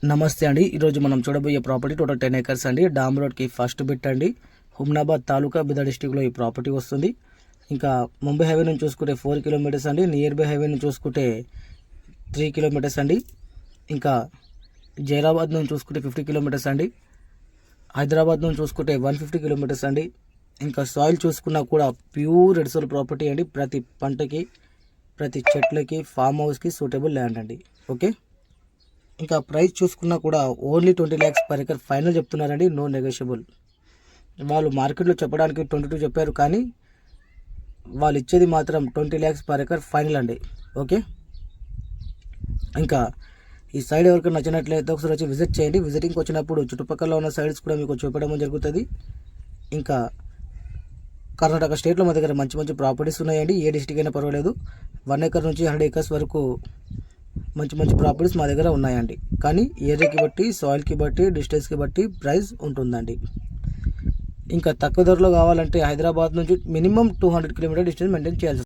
నమస్తే అండి. ఈరోజు మనం చూడబోయే ప్రాపర్టీ టోటల్ 10 ఎకర్స్ అండి. డామ్ రోడ్కి ఫస్ట్ బిట్ అండి. హుమ్నాబాద్ తాలూకా బిదా డిస్టిక్లో ఈ ప్రాపర్టీ వస్తుంది. ఇంకా ముంబై హైవే నుంచి చూసుకుంటే 4 కిలోమీటర్స్ అండి. నియర్ బై హైవే నుంచి చూసుకుంటే 3 కిలోమీటర్స్ అండి. ఇంకా జైరాబాద్ నుంచి చూసుకుంటే 50 కిలోమీటర్స్ అండి. హైదరాబాద్ నుంచి చూసుకుంటే 150 కిలోమీటర్స్ అండి. ఇంకా సాయిల్ చూసుకున్నా కూడా ప్యూర్ రెడ్ సోల్ ప్రాపర్టీ అండి. ప్రతి పంటకి, ప్రతి చెట్లకి, ఫామ్ హౌస్కి సూటబుల్ ల్యాండ్ అండి. ఓకే, ఇంకా ప్రైస్ చూసుకున్నా కూడా only 20 lakhs per acre final చెప్తున్నారండి. No negotiable. వాళ్ళు మార్కెట్లో చెప్పడానికి 22 చెప్పారు, కానీ వాళ్ళు ఇచ్చేది మాత్రం 20 lakhs పర్ ఎకర్ ఫైనల్ అండి. ఓకే, ఇంకా ఈ సైడ్ ఎవరికైనా నచ్చినట్లయితే ఒకసారి వచ్చి విజిట్ చేయండి. విజిటింగ్కి వచ్చినప్పుడు చుట్టుపక్కల ఉన్న సైడ్స్ కూడా మీకు చూపడం జరుగుతుంది. ఇంకా కర్ణాటక స్టేట్లో మా దగ్గర మంచి మంచి ప్రాపర్టీస్ ఉన్నాయండి. ఏ డిస్టిక్ అయినా పర్వాలేదు. 1 acre నుంచి 100 acres వరకు మంచి మంచి ప్రాపర్టీస్ మా దగ్గర ఉన్నాయండి. కానీ ఏరియాకి బట్టి, సాయిల్కి బట్టి, డిస్టెన్స్కి బట్టి ప్రైస్ ఉంటుందండి. ఇంకా తక్కువ ధరలో కావాలంటే హైదరాబాద్ నుంచి మినిమం 200 కిలోమీటర్ డిస్టెన్స్ మెయింటైన్ చేయాల్సి